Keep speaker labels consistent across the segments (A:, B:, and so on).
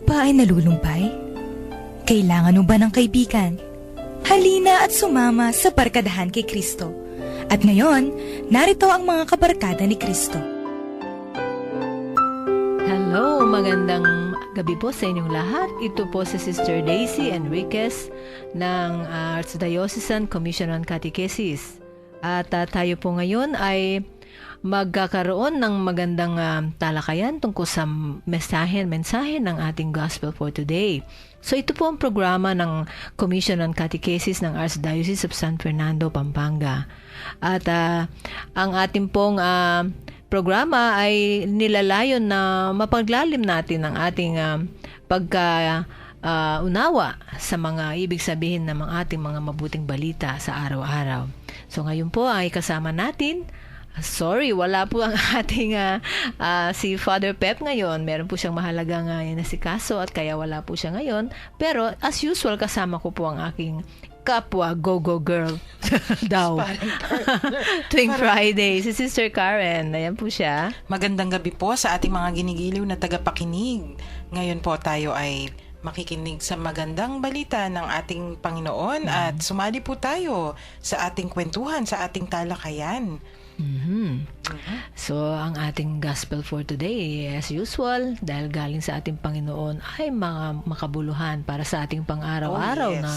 A: ba ay nalulumpay? Kailangan mo ba ng kaibigan? Halina at sumama sa Barkadahan kay Kristo. At ngayon, narito ang mga kabarkada ni Kristo.
B: Hello, magandang gabi po sa inyong lahat. Ito po si Sister Daisy Enriquez ng Archdiocesan Commission on Catechesis. At tayo po ngayon ay magkakaroon ng magandang talakayan tungkol sa mensahe ng ating Gospel for today. So ito po ang programa ng Commission on Catechesis ng Archdiocese of San Fernando, Pampanga. At ang ating pong programa ay nilalayon na mapaglalim natin ang ating unawa sa mga ibig sabihin ng ating mga mabuting balita sa araw-araw. So ngayon po ay kasama natin. Sorry, wala po ang ating si Father Pep ngayon. Meron po siyang mahalagang inasikaso at kaya wala po siya ngayon. Pero as usual, kasama ko po ang aking kapwa go-go girl daw. Tuwing Friday, si Sister Karen. Ayan po siya.
C: Magandang gabi po sa ating mga ginigiliw na tagapakinig. Ngayon po tayo ay makikinig sa magandang balita ng ating Panginoon at sumali po tayo sa ating kwentuhan, sa ating talakayan.
B: So, ang ating gospel for today, as usual, dahil galing sa ating Panginoon, ay mga makabuluhan para sa ating pang-araw-araw na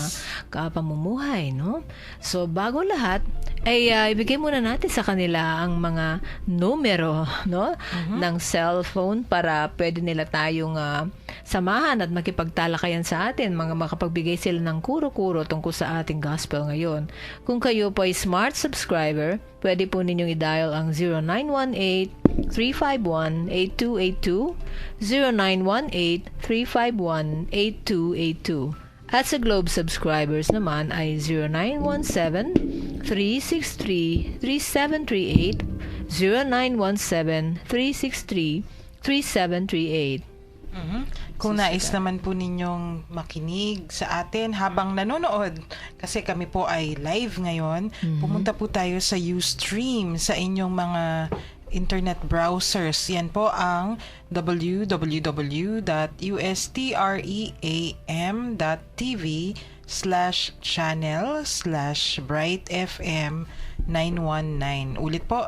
B: pamumuhay, no? So, bago lahat, ay ibigay muna natin sa kanila ang mga numero, no? Ng cellphone para pwede nila tayong samahan at makipagtalakayan sa atin, mga makapagbigay sila ng kuro-kuro tungkol sa ating gospel ngayon. Kung kayo po ay smart subscriber, pwede po ninyong i-dial ang 0918-351-8282, 0918-351-8282. At sa Globe subscribers naman ay 0917-363-3738, 0917-363-3738.
C: Kung nais naman po ninyong makinig sa atin habang nanonood, kasi kami po ay live ngayon, pumunta po tayo sa Ustream sa inyong mga internet browsers. Yan po ang www.ustream.tv/channel/brightfm919. Ulit po,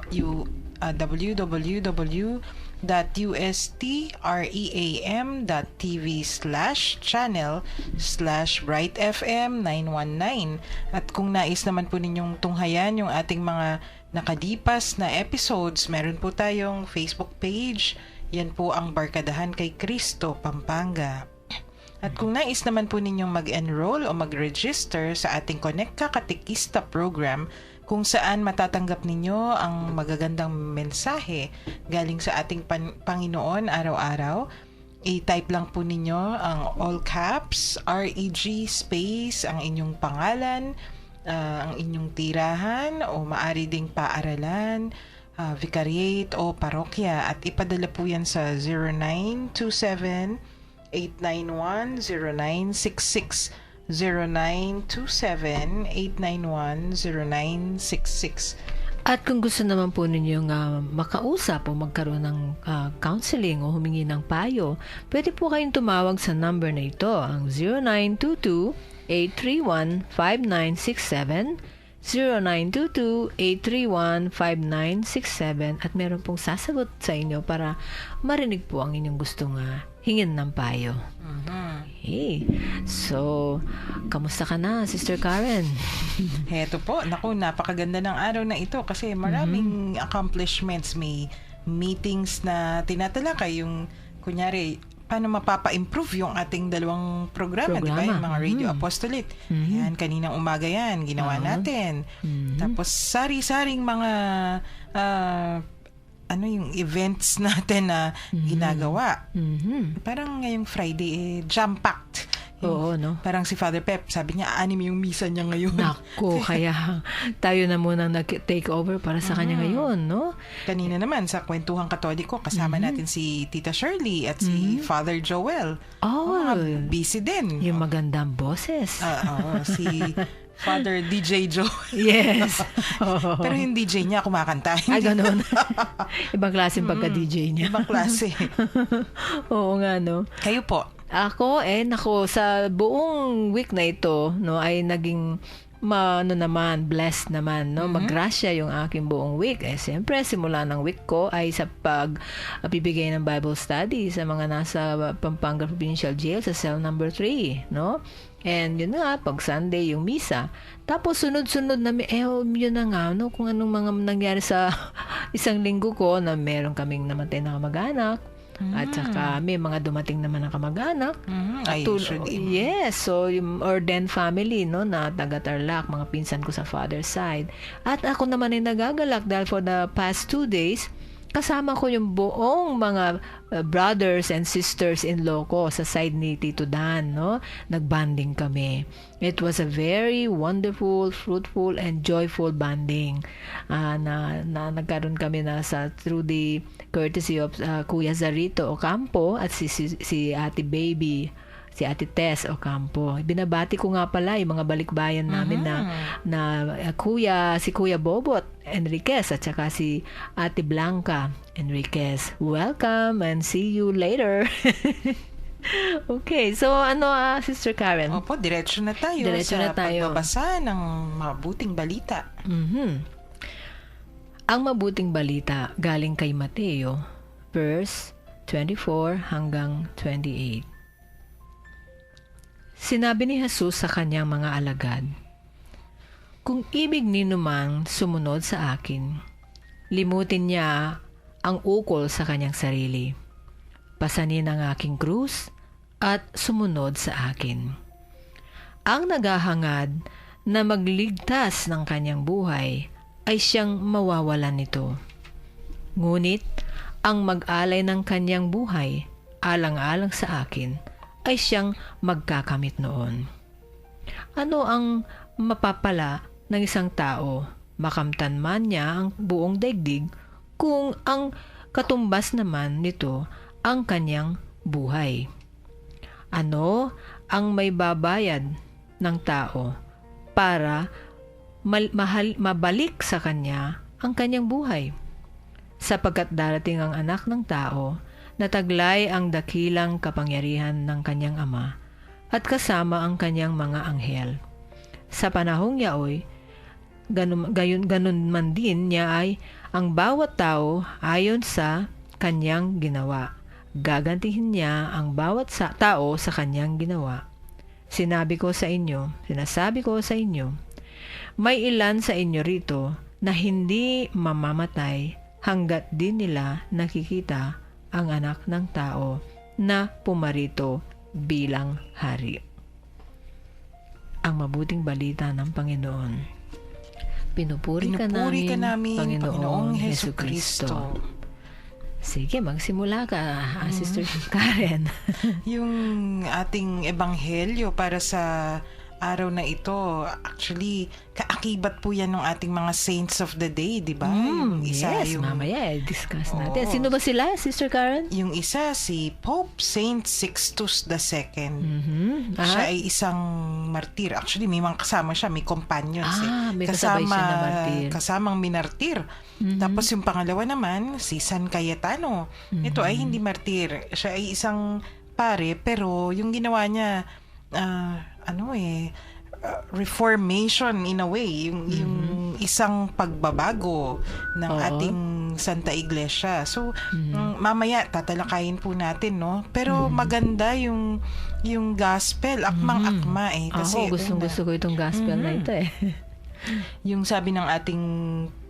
C: www.ustream.tv/channel/brightfm919. At kung nais naman po ninyong tunghayan yung ating mga nakalipas na episodes, meron po tayong Facebook page. Yan po ang Barkadahan kay Kristo, Pampanga. At kung nais naman po ninyong mag-enroll o mag-register sa ating Connect Ka Katekista program, kung saan matatanggap ninyo ang magagandang mensahe galing sa ating Panginoon araw-araw, i-type lang po ninyo ang all caps, REG space, ang inyong pangalan, ang inyong tirahan o maaari ding paaralan, vicariate o parokya, at ipadala po yan sa 0927-891-0966, 0927-891-0966.
B: At kung gusto naman po ninyong makausap o magkaroon ng counseling o humingi ng payo, pwede po kayong tumawag sa number na ito, ang 0922-831-5967, 0922-831-5967, at meron pong sasagot sa inyo para marinig po ang inyong gustong hingin ng payo. Hey, so, kamusta ka na, Sister Karen?
C: Heto po, naku, napakaganda ng araw na ito kasi maraming accomplishments. May meetings na tinatalakay yung, kunyari, paano mapapa-improve yung ating dalawang programa. Di ba? Yung mga Radio Apostolate. Yan, kaninang umaga yan, ginawa natin. Tapos, sari-saring mga yung events natin na ginagawa. Parang ngayong Friday, jam-packed.
B: Oo, no?
C: Parang si Father Pep, sabi niya, 6 yung misa niya ngayon.
B: Nako, kaya tayo na muna nag-take over para sa kanya ngayon, no?
C: Kanina naman, sa Kwentuhang Katoliko, kasama natin si Tita Shirley at si Father Joel. Busy din.
B: Yung magandang boses.
C: Si Father DJ Joe.
B: Yes.
C: Pero yung DJ niya kumakanta.
B: Ay, ganun. Ibang klase pagka-DJ niya.
C: Ibang klase.
B: Oo nga, no?
C: Kayo po,
B: Ako, nako, sa buong week na ito, no, ay naging blessed naman, no? Maggrasya yung aking buong week. Siyempre, simula ng week ko ay sa pagbibigay ng Bible study sa mga nasa Pampanga Provincial Jail sa cell number 3, no? And yun nga, pag Sunday yung misa. Tapos sunod-sunod na, yun na nga, no? Kung anong mga nangyari sa isang linggo ko na meron kaming namatay na kamag-anak. At saka may mga dumating naman na kamag-anak. Yes, so yung ordained family, no, na taga-Tarlac, mga pinsan ko sa father's side. At ako naman ay nagagalak dahil for the past 2 days, kasama ko yung buong mga brothers and sisters-in-law ko sa side ni Tito Dan, no? Nagbanding kami. It was a very wonderful, fruitful, and joyful banding na nagkaroon kami through the courtesy of Kuya Zarito Ocampo at si Ate Baby, si Ate Tess Ocampo. Binabati ko nga pala yung mga balikbayan namin si Kuya Bobot Enriquez at saka si Ate Blanca Enriquez. Welcome and see you later. Okay, so Sister Karen?
C: Opo, diretso na tayo sa pagbabasa ng mabuting balita.
B: Ang mabuting balita galing kay Mateo, verse 24 hanggang 28. Sinabi ni Jesus sa kanyang mga alagad, "Kung ibig ninumang sumunod sa akin, limutin niya ang ukol sa kanyang sarili. Pasanin ang aking krus at sumunod sa akin. Ang naghahangad na magligtas ng kanyang buhay ay siyang mawawalan nito. Ngunit ang mag-alay ng kanyang buhay alang-alang sa akin ay siyang magkakamit noon. Ano ang mapapala ng isang tao, makamtan man niya ang buong daigdig, kung ang katumbas naman nito ang kanyang buhay? Ano ang may babayad ng tao para mabalik sa kanya ang kanyang buhay? Sapagkat darating ang anak ng tao na taglay ang dakilang kapangyarihan ng kanyang ama at kasama ang kanyang mga anghel. Sa panahong yaoy, ganun man din niya ay ang bawat tao ayon sa kanyang ginawa. Gagantihin niya ang bawat tao sa kanyang ginawa. Sinasabi ko sa inyo, may ilan sa inyo rito na hindi mamamatay hanggat di nila nakikita ang anak ng tao na pumarito bilang hari." Ang mabuting balita ng Panginoon. Pinupuri ka namin, Panginoong Jesucristo. Sige, magsimula ka, Sister Karen.
C: Yung ating ebanghelyo para sa araw na ito, actually, kaakibat po yan ng ating mga saints of the day, di ba?
B: Mamaya discuss natin. Sino ba sila, Sister Karen?
C: Yung isa, si Pope Saint Sixtus II. Siya ay isang martir. Actually, may mga kasama siya, may companions.
B: May kasabay siya na martir.
C: Kasamang minartir. Tapos yung pangalawa naman, si San Cayetano. Ito ay hindi martir. Siya ay isang pare, pero yung ginawa niya, reformation in a way, yung isang pagbabago ng ating Santa Iglesia. So, mamaya tatalakayin po natin, no? Pero maganda yung gospel, akmang-akma kasi
B: gusto ko itong gospel na ito
C: Yung sabi ng ating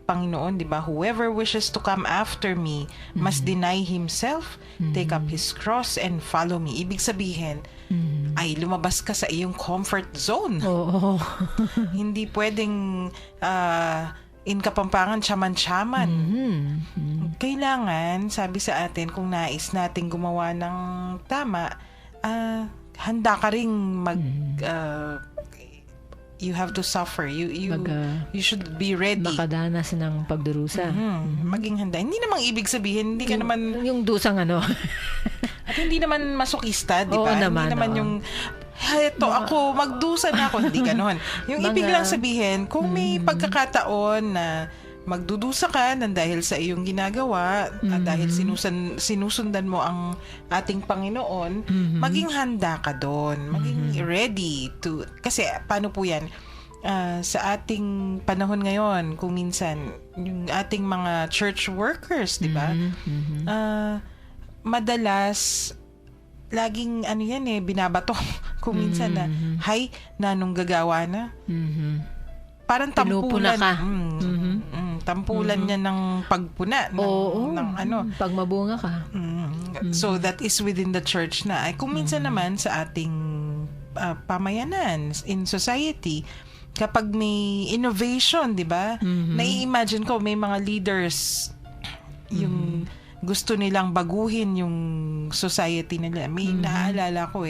C: Panginoon, di ba? Whoever wishes to come after me must deny himself, take up his cross, and follow me. Ibig sabihin, ay lumabas ka sa iyong comfort zone. Hindi pwedeng in Kapampangan, tiyaman-tiyaman. Kailangan, sabi sa atin, kung nais nating gumawa ng tama, handa ka ring you have to suffer. You should be ready.
B: Makadanas ng pagdurusa.
C: Maging handa. Hindi namang ibig sabihin, hindi ka naman...
B: Yung dusang
C: At hindi naman masokista, di ba?
B: Naman,
C: hindi naman yung... ako, magdusa na ako. Hindi ganon. Yung ibig lang sabihin, kung may pagkakataon na magdudusa ka ng dahil sa iyong ginagawa at dahil sinusundan mo ang ating Panginoon, maging handa ka doon, maging ready to, kasi paano po yan, sa ating panahon ngayon, kung minsan yung ating mga church workers, di ba? Madalas laging binabato kung minsan na, hay, nanong gagawa na. Parang
B: Pinupuna
C: tampulan.
B: ka.
C: Tampulan niya ng pagpuna ng
B: Pag mabunga ka.
C: So that is within the church na. Ay kung minsan naman sa ating pamayanan in society, kapag may innovation, di ba? Nai-imagine ko may mga leaders yung gusto nilang baguhin yung society nila. May naaalala ko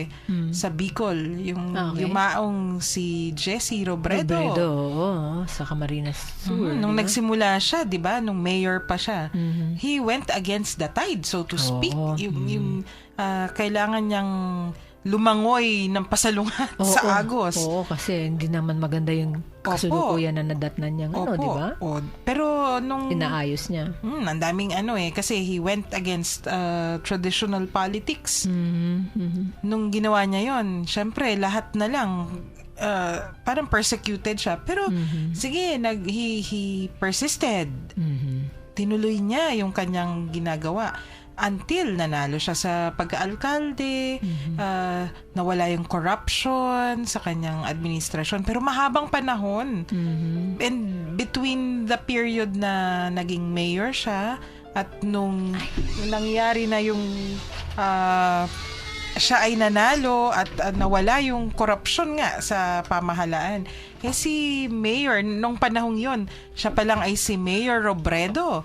C: sa Bicol, yung yumaong si Jessie Robredo.
B: Sa Camarines Sur.
C: Nung nagsimula siya, 'di ba, nung mayor pa siya, he went against the tide, so to speak. Yung kailangan niyang lumangoy ng pasalungat sa agos.
B: Oo, kasi hindi naman maganda yung kasalukuyan na nadatnan niyang di ba?
C: Pero nung
B: inaayos niya.
C: ang daming kasi he went against traditional politics. Nung ginawa niya yon, syempre lahat na lang parang persecuted siya. Pero sige, he persisted. Tinuloy niya yung kanyang ginagawa until nanalo siya sa pagka-alkalde, nawala yung corruption sa kanyang administrasyon. Pero mahabang panahon. And between the period na naging mayor siya at nung nangyari na yung siya ay nanalo at nawala yung corruption nga sa pamahalaan. Si Mayor, nung panahong yon, siya pa lang ay si Mayor Robredo.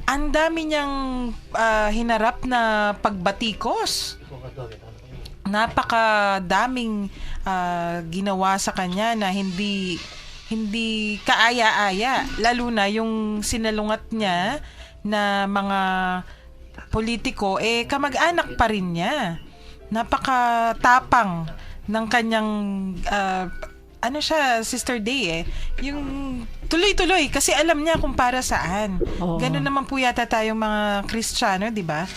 C: Ang dami niyang hinarap na pagbatikos. Napakadaming ginawa sa kanya na hindi kaaya-aya. Lalo na yung sinalungat niya na mga politiko, kamag-anak pa rin niya. Napakatapang ng kanyang Sister Day yung tuloy-tuloy kasi alam niya kung para saan. Ganun naman po yata tayong mga Kristiyano, di ba?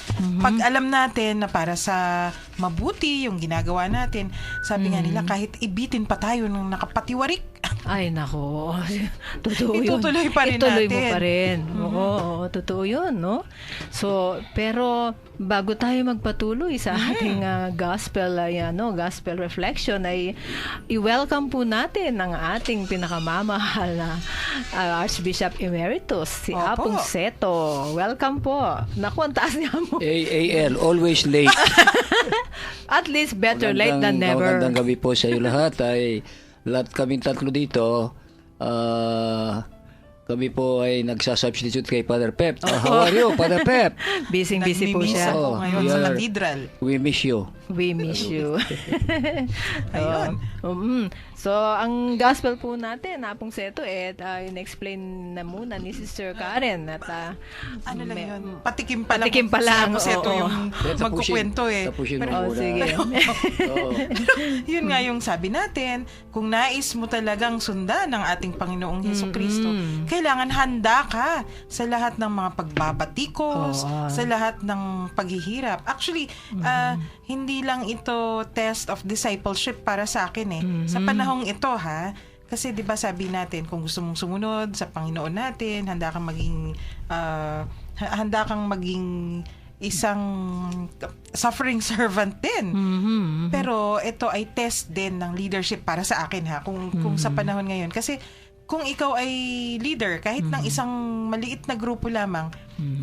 C: Pag alam natin na para sa mabuti yung ginagawa natin, sabi nga nila kahit ibitin pa tayo ng nakapatiwarik.
B: Ay, nako. Totoo yun.
C: Itutuloy pa rin
B: Ituloy
C: natin.
B: mo pa rin. Oo, totoo yun, no? So, pero bago tayo magpatuloy sa ating gospel reflection ay i-welcome po natin ang ating pinakamamahal na Archbishop Emeritus, si
C: Opo.
B: Apong Seto. Welcome po. Naku, ang taas niya mo.
D: AAL, always late.
B: At least better late than never.
D: Magandang gabi po sa iyo lahat. Lahat kaming tatlo dito, kami po ay nagsasubstitute kay Father Pep. How are you, Father Pep?
B: Busy po
C: Nagmimiss
B: siya.
C: ako ngayon sa cathedral.
D: We miss you.
B: We miss you.
C: Ayun.
B: So, ang gospel po natin, Apong Seto, in-explain na muna ni Sister Karen at
C: Ano lang yun? Patikim pa lang.
B: Patikim pa lang,
C: Kasi ito
B: oo.
C: yung magkukwento
D: Tapusin
C: Pero,
D: mo muna.
B: sige.
D: Oo.
C: yun nga yung sabi natin, kung nais mo talagang sundan ng ating Panginoong Hesukristo, kailangan handa ka sa lahat ng mga pagbabatikos, sa lahat ng paghihirap. Actually, hindi lang ito test of discipleship para sa akin Sa panahong ito kasi 'di ba sabi natin kung gusto mong sumunod sa Panginoon natin, handa kang maging isang suffering servant din. Pero ito ay test din ng leadership para sa akin kung sa panahon ngayon kasi kung ikaw ay leader kahit ng isang maliit na grupo lamang,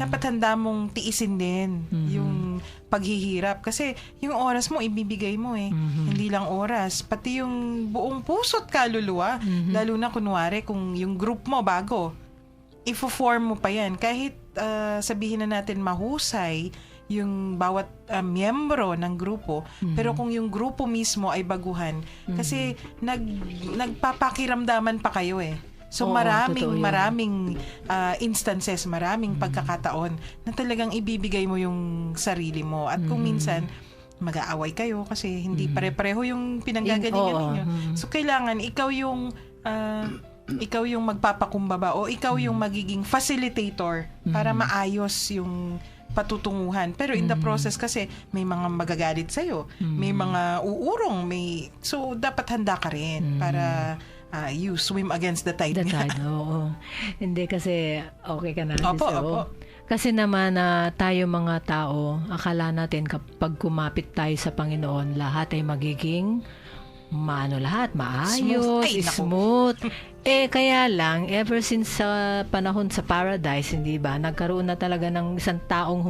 C: dapat handa mong tiisin din yung paghihirap kasi yung oras mo ibibigay mo hindi lang oras, pati yung buong puso't kaluluwa, lalo na kunwari kung yung group mo bago, ifo-form mo pa yan kahit sabihin na natin mahusay yung bawat miyembro ng grupo, pero kung yung grupo mismo ay baguhan, kasi nagpapakiramdaman pa kayo So maraming instances, maraming pagkakataon na talagang ibibigay mo yung sarili mo. At kung minsan mag-aaway kayo kasi hindi pare-pareho yung pinanggagalingan ninyo. So kailangan ikaw yung ikaw yung magpapakumbaba o ikaw yung magiging facilitator para maayos yung patutunguhan. Pero in the process kasi may mga magagalit sa'yo, may mga uurong, so dapat handa ka rin para you swim against the tide.
B: The tide, oo. Hindi kasi okay ka na.
C: Opo,
B: Sis, oo.
C: opo.
B: Kasi naman tayo mga tao, akala natin kapag kumapit tayo sa Panginoon, lahat ay magiging maayos,
C: Ay, naku.
B: smooth. Kaya lang, ever since sa panahon sa paradise, hindi ba, nagkaroon na talaga ng isang taong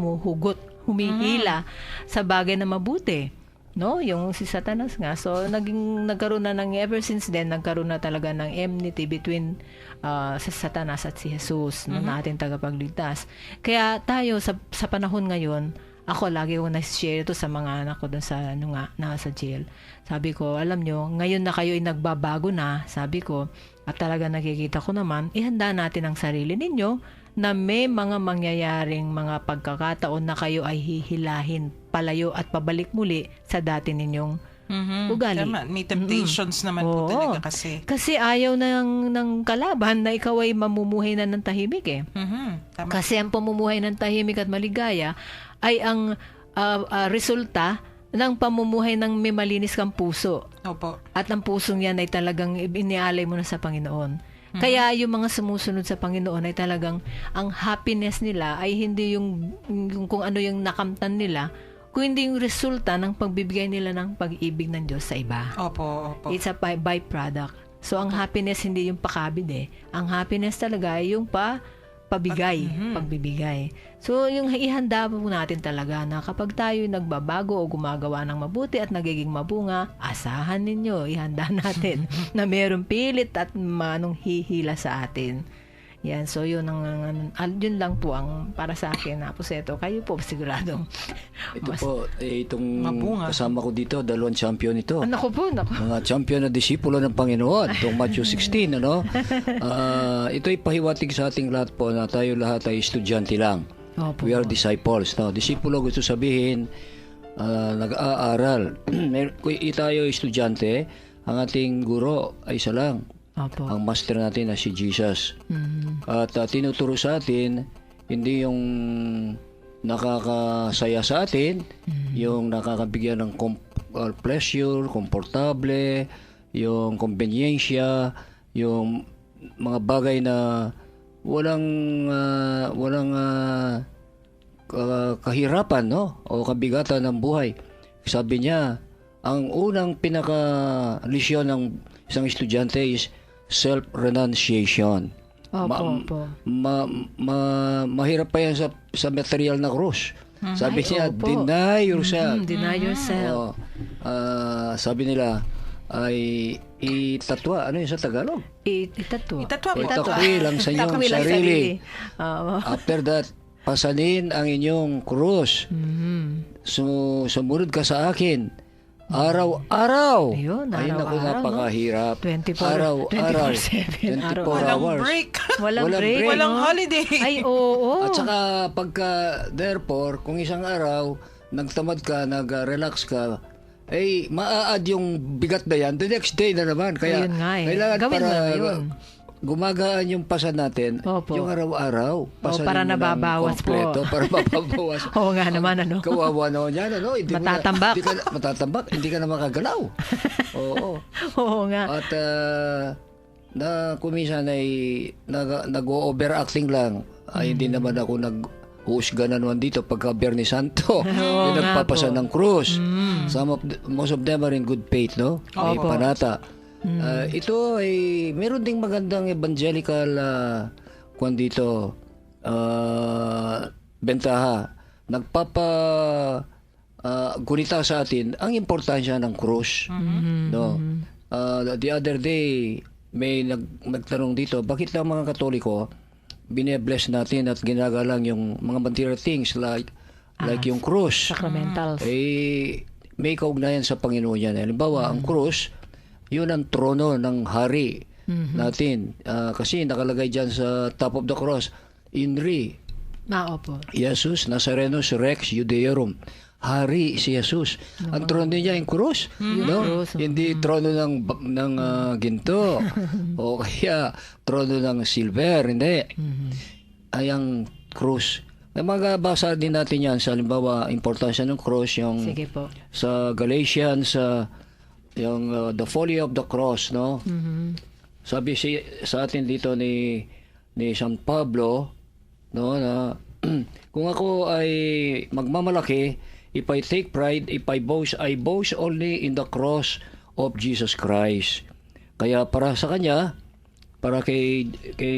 B: humihila sa bagay na mabuti. No? Yung si Satanas nga. So, nagkaroon na ever since then, nagkaroon na talaga ng enmity between sa Satanas at si Jesus, no, na ating tagapagligtas. Kaya tayo, sa panahon ngayon, ako lagi ko na-share ito sa mga anak ko dun sa nasa jail. Sabi ko, alam nyo, ngayon na kayo ay nagbabago na, sabi ko, at talaga nakikita ko naman, ihanda natin ang sarili ninyo na may mga mangyayaring mga pagkakataon na kayo ay hihilahin palayo at pabalik muli sa dati ninyong ugali.
C: Tama. May temptations naman po talaga kasi.
B: Kasi ayaw ng kalaban na ikaw ay mamumuhay na ng tahimik eh.
C: Tama.
B: Kasi ang pamumuhay ng tahimik at maligaya ay ang resulta ng pamumuhay ng may malinis kang puso.
C: Opo.
B: At ang pusong yan ay talagang inialay mo na sa Panginoon. Kaya yung mga sumusunod sa Panginoon ay talagang ang happiness nila ay hindi yung kung ano yung nakamtan nila, kung hindi yung resulta ng pagbibigay nila ng pag-ibig ng Diyos sa iba.
C: Opo.
B: It's a byproduct. So, ang happiness hindi yung pakabid eh. Ang happiness talaga ay yung pagbibigay. So, yung ihanda po natin talaga na kapag tayo nagbabago o gumagawa ng mabuti at nagiging mabunga, asahan ninyo, ihanda natin na mayroong pilit at manong hihila sa atin. Yan, so yun yun lang po ang para sa akin na Puseto. Kayo po siguradong.
D: Ito po, itong
C: mabunga.
D: kasama ko dito, 2 champion ito.
B: Naku po.
D: Mga champion na disipulo ng Panginoon, itong Matthew 16, ano? Ito'y pahiwatig sa ating lahat po na tayo lahat ay estudyante lang.
B: Opo.
D: We are disciples. No? Disipulo gusto sabihin, nag-aaral. Kung tayo estudyante, ang ating guro ay isa lang.
B: Opo.
D: Ang master natin na si Jesus. At tinuturo sa atin, hindi yung nakakasaya sa atin, yung nakakabigyan ng pleasure, komportable, yung konbenyensya, yung mga bagay na walang kahirapan, no? O kabigatan ng buhay. Sabi niya, ang unang pinaka-lisyon ng isang estudyante is self-renunciation.
B: Opo.
D: Mahirap pa yan sa material na krus. Sabi niya,
B: opo.
D: deny yourself.
B: Deny yourself.
D: Sabi nila, ay itatwa. Ano yun sa Tagalog?
B: Itatwa.
D: Itakwi lang sa inyong
B: Itakwi lang
D: sarili.
B: Oo.
D: After that, pasanin ang inyong krus. Sumunod ka sa akin. Araw-araw.
B: Ayun,
D: Ay, naku,
B: araw-araw,
D: napakahirap.
B: 24
D: Araw-araw.
B: 24/7,
D: 24
C: Walang
D: hours.
C: break.
B: Walang
D: Walang
B: break.
D: break.
C: Walang
B: no?
C: holiday.
B: Ay, oo.
D: At saka therefore, kung isang araw, nagtamad ka, nag-relax ka, ay maa-add yung bigat na yan the next day na naman. Kaya
B: Ayun nga eh.
D: kailangan
B: Gawin
D: para
B: mo na yun.
D: gumagaan yung pasan natin,
B: Opo.
D: yung araw-araw. Pasanin
B: para
D: mo ng
B: nababawas po.
D: kompleto, para mababawas.
B: Oo nga naman, ano?
D: Kawawa naman yan, ano? Hindi
B: Matatambak.
D: Matatambak, hindi ka na makagalaw. Oo.
B: Oo nga.
D: At na kuminsan ay nag-overacting lang. Ay, hindi naman ako nag-husga na naman dito pagka Bernie Santo. Yung nagpapasa ng krus. Most of them are in good faith, no? May
B: Opo.
D: panata. Ito ay meron ding magandang evangelical bentaha. Gunita sa atin ang importansya ng krus. No? The other day, may nagtanong dito, bakit lang mga Katoliko bine-bless natin at ginagalang yung mga material things like yung krus.
B: Sacramentals.
D: May kaugnayan sa Panginoon yan. Halimbawa, ang krus, yun ang trono ng hari natin. Kasi nakalagay dyan sa top of the cross, INRI,
B: Opo.
D: Jesus Nazarenus Rex Judeorum, hari si Jesus. Ang trono niya yung krus, no?
B: krus,
D: Hindi trono ng ginto o kaya trono ng silver, hindi. Ay ang krus. May magabasa din natin yan sa halimbawa importansya ng cross, yung
B: Sige po.
D: sa Galatians, yung the folly of the cross, no? Sabi sa atin dito ni San Pablo, no, na kung ako ay magmamalaki, if I take pride, if I boast only in the cross of Jesus Christ. Kaya para sa kanya, para kay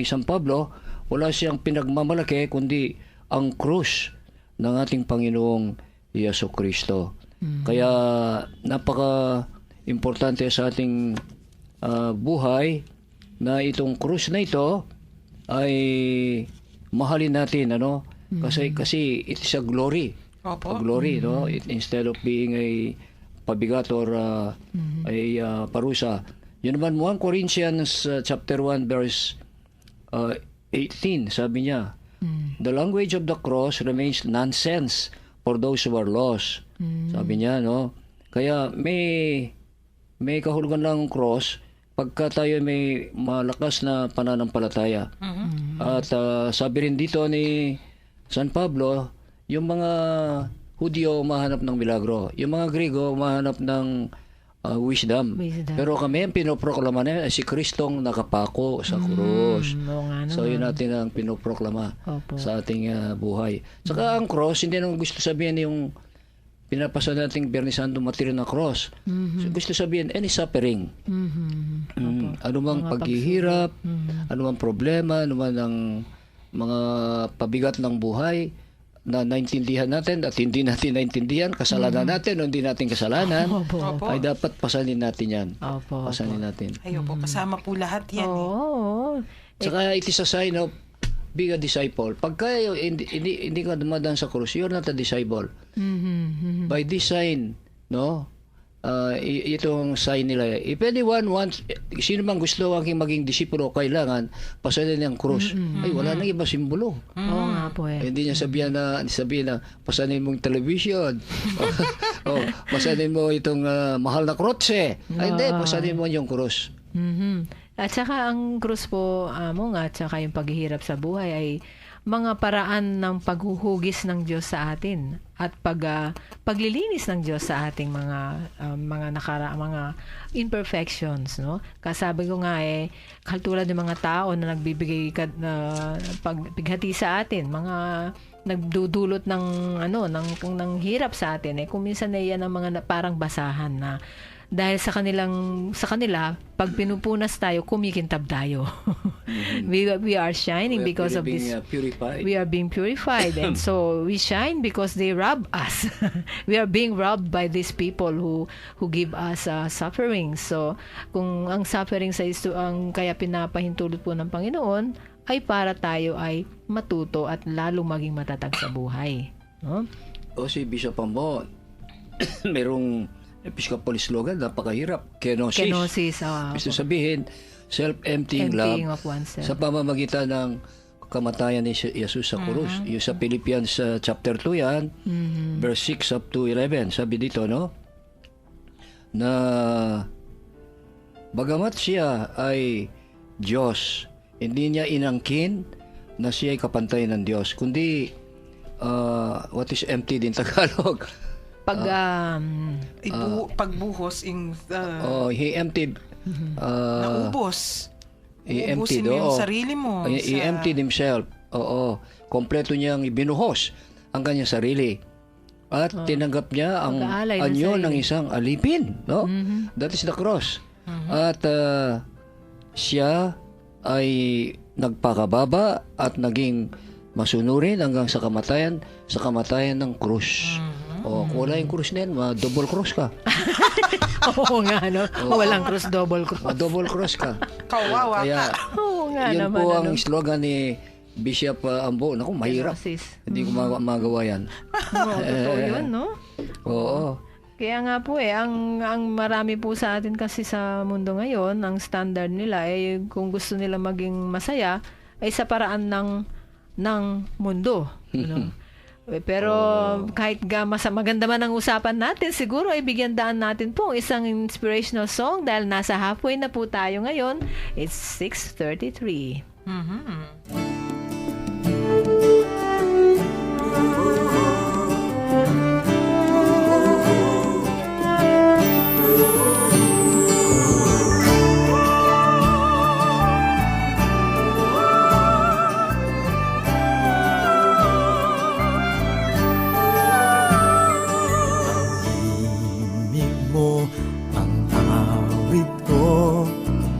D: San Pablo, wala siyang pinagmamalaki kundi ang krus ng ating Panginoong Yesu Kristo. Kaya napaka-importante sa ating buhay na itong krus na ito ay mahalin natin, ano? Kasi it is a glory.
C: Opo.
D: A glory, no? Instead of being a pabigat or a parusa. Yun naman 1 Corinthians chapter 1 verse 18, sabi niya, the language of the cross remains nonsense for those who are lost. Sabi niya, no? Kaya may kahulugan lang ang cross pagka tayo may malakas na pananampalataya. At sabi rin dito ni San Pablo, yung mga Hudyo umahanap ng milagro, yung mga Griego umahanap ng wisdom. Pero kami ang pinoproklama na si Kristong nakapako sa krus. So yun natin ang pinoproklama sa ating buhay. Saka ang cross, hindi naman gusto sabihin yung pinapasa nating Biyernes Santo material na cross. So, gusto sabihin, any suffering. Ano mang paghihirap, ano mang problema, ano man ang mga pabigat ng buhay, na naintindihan natin at hindi natin naintindihan, kasalanan natin o hindi natin kasalanan, ay dapat pasanin natin yan. Pasanin natin.
C: Ay, opo, kasama po lahat yan.
D: Saka it is a sign of being a disciple. Pagka hindi ka dumadaan sa krus, you're not a disciple. By this sign, no? Itong sign nila. If anyone wants, sino man gusto maging disipulo, kailangan pasanin ang krus. Ay, wala nang iba simbolo.
B: Oo nga po eh.
D: Hindi niya sabihin na pasanin mo yung television. Pasanin mo itong mahal na krutse. Ay, hindi, pasanin mo yung krus.
B: At saka ang krus po, at saka yung paghihirap sa buhay ay mga paraan ng paghuhugis ng Diyos sa atin at paglilinis ng Diyos sa ating mga imperfections, no? Kasabi ko nga katulad ng mga tao na nagbibigay pagpighati sa atin, mga nagdudulot ng hirap sa atin, kung minsan yan ang mga parang basahan na dahil sa kanila, pag pinupunas tayo, kumikintab tayo. We are shining because of this. We are being purified. And so, we shine because they rob us. We are being robbed by these people who give us suffering. So, kung ang suffering ang kaya pinapahintulot po ng Panginoon, ay para tayo ay matuto at lalo maging matatag sa buhay. No?
D: O si Bishop Ambo, merong Episcopal slogan, napakahirap. Kenosis. Gusto sabihin, self-emptying love
B: of oneself.
D: sa pamamagitan ng kamatayan ni Jesus sa krus. Yung sa Philippians chapter 2 yan, verse 6 up to 11. Sabi dito, no? Na bagamat siya ay Diyos, hindi niya inangkin na siya ay kapantay ng Diyos, kundi what is empty din Tagalog?
C: Pagbuhos
D: he emptied
C: naubos.
D: He
C: Uubusin
D: emptied
C: mo yung sarili mo.
D: He emptied himself. Kompleto niyang ibinuhos ang kanyang sarili. At tinanggap niya ang anyo ng isang alipin, no? That is the cross. At siya ay nagpakababa at naging masunurin hanggang sa kamatayan ng krus. Kung wala yung krus na yan, double cross ka.
B: Oo nga, no? Walang cross, double cross.
D: Double cross ka.
C: Kawawa
D: Kaya,
C: ka.
B: Oo nga
D: yun
B: naman.
D: po ang slogan ni Bishop Ambo. Naku, mahirap. Hindi ko magawa yan.
B: Totoo yun, no?
D: Oo.
B: Kaya nga po ang marami po sa atin kasi sa mundo ngayon, ang standard nila kung gusto nila maging masaya, ay sa paraan ng mundo. Ano? Pero kahit maganda man ang usapan natin, siguro ay bigyan daan natin po isang inspirational song dahil nasa halfway na po tayo ngayon. It's 6:33.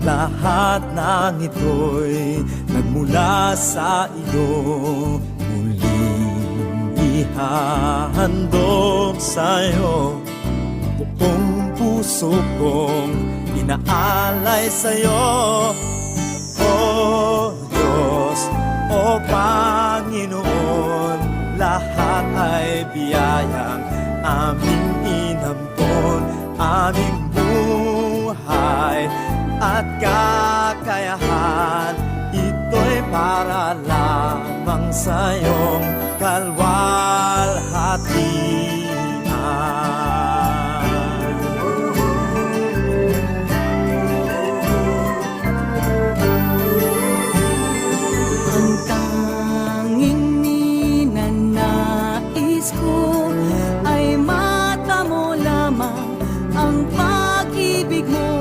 E: Lahat ng ito'y nagmula sa iyo. Muling ihahandog sa'yo. Buong puso kong inaalay sa'yo. O Diyos, o Panginoon, lahat ay biyayang aming inampon. Aming buhay at kakayahan, ito'y para lamang sa iyong kalwalhatian.
F: Ang tanging ninanais ko ay matamo lamang ang pag-ibig mo.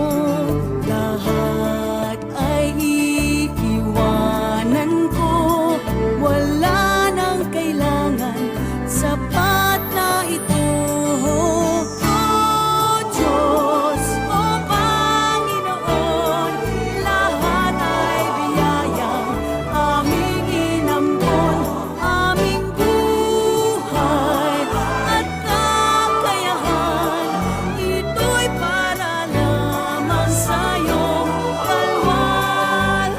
F: Lahat ay iiwanan ko, wala nang kailangan, sapat na ito. O Diyos, o Panginoon, lahat ay biyayang aming inampon. Aming buhay at kakayahan, ito'y para lamang sa iyong kalwalhatian.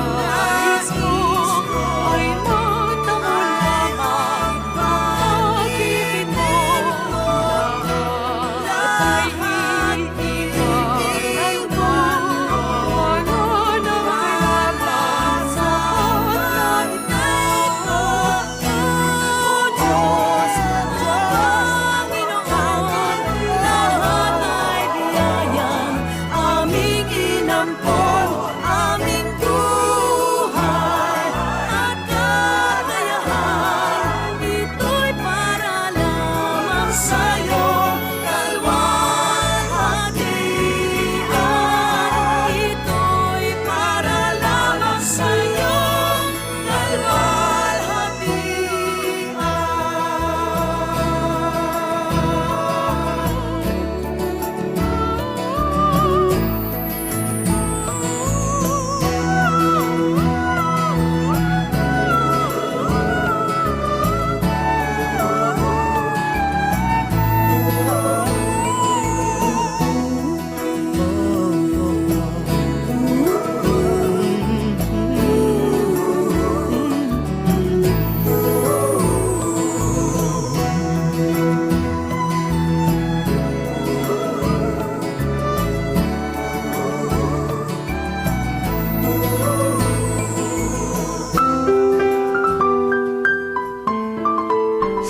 F: Ang nais ko ay matamo lamang pag-ibig mo. Lahat iiwanan ko, wala nang kailangan, sapat na ito. O Diyos, o Panginoon, lahat ay biyayang aming inampon. Aming buhay at kakayahan, ito'y para lamang sa iyong kalwalhatian. Ito'y para lamang sa iyong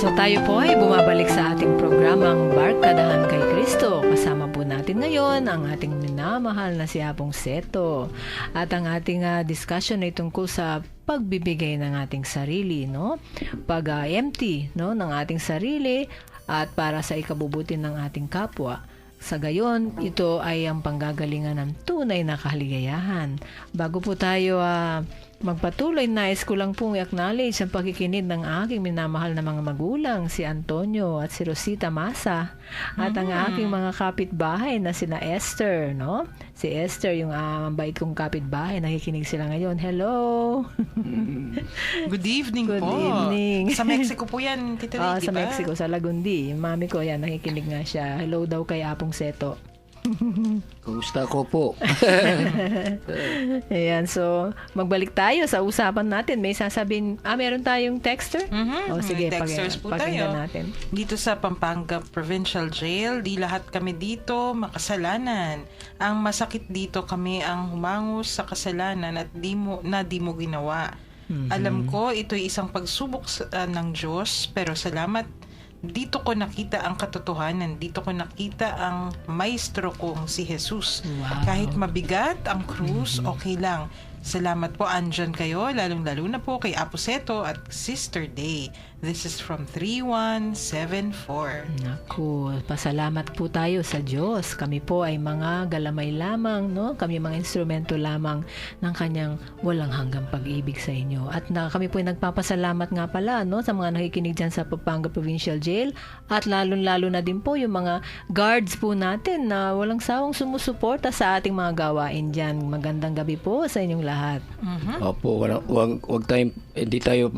B: So tayo po ay bumabalik sa ating programang Barkadahan kay Kristo. Kasama po natin ngayon ang ating minamahal na si Apong Seto. At ang ating discussion ay tungkol sa pagbibigay ng ating sarili, no? Pag-empty, no, ng ating sarili at para sa ikabubuti ng ating kapwa. Sa gayon, ito ay ang panggagalingan ng tunay na kaligayahan. Bago po tayo magpatuloy, nais ko lang pong i-acknowledge ang pakikinig ng aking minamahal na mga magulang, si Antonio at si Rosita Masa. At ang aking mga kapitbahay na sina Esther, no? Si Esther, yung bait kong kapitbahay, nakikinig sila ngayon. Hello!
C: Good evening
B: Good
C: po.
B: evening.
C: Sa Mexico po yan, Tita Lee,
B: Sa
C: di ba?
B: Mexico, sa Lagundi. Yung mami ko yan, nakikinig nga siya. Hello daw kay Apong Seto.
D: Kumusta ko po?
B: Ayan, so magbalik tayo sa usapan natin. May sasabihin, meron tayong texter? O sige,
C: May texters po tayo.
B: pakinggan natin.
C: Dito sa Pampanga Provincial Jail, di lahat kami dito makasalanan. Ang masakit dito kami ang humangos sa kasalanan at di mo ginawa. Alam ko ito'y isang pagsubok ng Diyos, pero salamat. Dito ko nakita ang katotohanan. Dito ko nakita ang maestro kong si Jesus.
B: Wow.
C: Kahit mabigat ang krus, okay lang. Salamat po, andyan kayo, lalong-lalo na po kay Apo Seto at Sister Day. This is from 3174.
B: Naku, pasalamat po tayo sa Diyos. Kami po ay mga galamay lamang, no? Kami mga instrumento lamang ng kanyang walang hanggang pag-ibig sa inyo. At kami po ay nagpapasalamat nga pala, no? Sa mga nakikinig dyan sa Pampanga Provincial Jail. At lalong-lalo na din po yung mga guards po natin na walang sawang sumusuporta sa ating mga gawain dyan. Magandang gabi po sa inyong lahat.
D: Opo, wag tayong, hindi tayo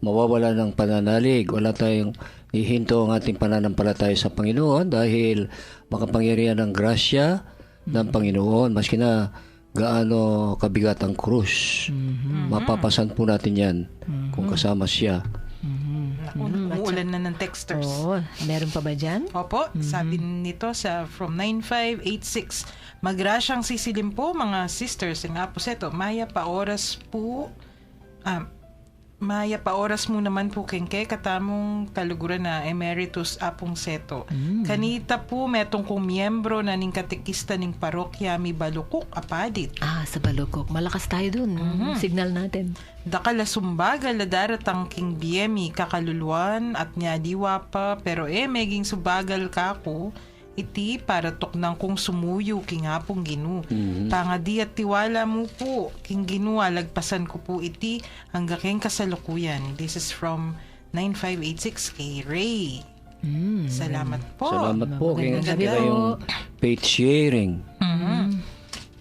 D: mawawala ng pananalig. Wala tayong ihinto ang ating pananampalataya sa Panginoon dahil makapangyarihan ng grasya ng Panginoon. Maski na gaano kabigat ang krus. Mapapasan po natin yan kung kasama siya.
C: Umuulan na ng texters.
B: Oo, meron pa ba dyan?
C: Opo, sabi nito from 9586, magrasyang sisilim po mga sisters ng Apo Seto. Maya pa oras mo naman po kengke katamong kaluguran na Emeritus Apong Seto. Kanita po metong kong miyembro na ning katekista ning parokya mi Balukok apadit.
B: Sa Balukok. Malakas tayo dun. Signal natin.
C: Dakala sumbagal na daratang king biyemi kakaluluan at nyadiwa pa pero meging subagal kako iti para toknang kong sumuyo king hapong ginu. Pangadi at tiwala mo po king ginu alagpasan ko po iti hangga king kasalukuyan. This is from 9586 kay Ray. Salamat po.
D: Salamat po. Kaya
B: Magandang gabi po.
D: yung faith sharing.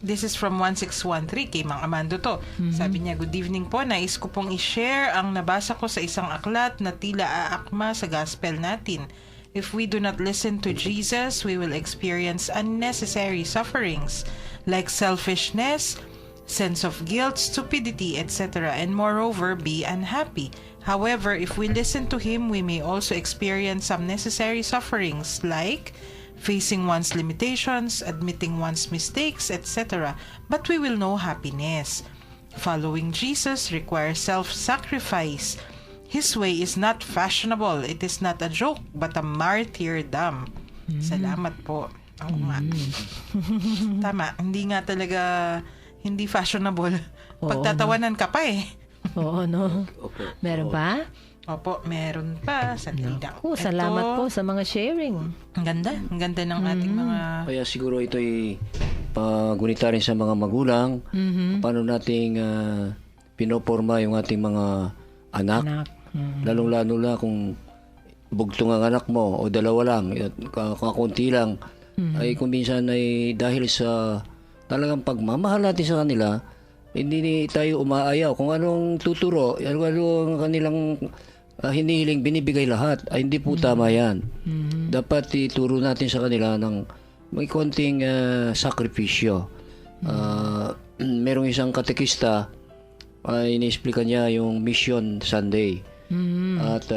C: This is from 1613 kay Mang Amando to. Sabi niya, good evening po. Nais ko pong i-share ang nabasa ko sa isang aklat na tila aakma sa gospel natin. If we do not listen to Jesus, we will experience unnecessary sufferings like selfishness, sense of guilt, stupidity, etc. and moreover be unhappy. However, if we listen to Him, we may also experience some necessary sufferings like facing one's limitations, admitting one's mistakes, etc. But we will know happiness. Following Jesus requires self-sacrifice. His way is not fashionable. It is not a joke, but a martyrdom. Salamat po. Oo nga. Tama. Hindi nga talaga, hindi fashionable. Pagtatawanan ka pa eh.
B: Oo, no? Meron pa?
C: Opo, meron pa. Sandali.
B: Salamat po sa mga sharing.
C: Ang ganda. Ang ganda ng ating mga...
D: Kaya siguro ito'y pagunita rin sa mga magulang. Paano nating pinoporma yung ating mga anak. Lalong-lalo na kung bugtong ang anak mo o dalawa lang, kakunti lang, ay kung minsan ay dahil sa talagang pagmamahal natin sa kanila, hindi tayo umaayaw. Kung anong tuturo, ano ang kanilang hinihiling, binibigay lahat. Ay hindi po tama yan. Dapat ituro natin sa kanila ng may konting sakripisyo. Merong isang katekista, iniexplica niya yung Mission Sunday. At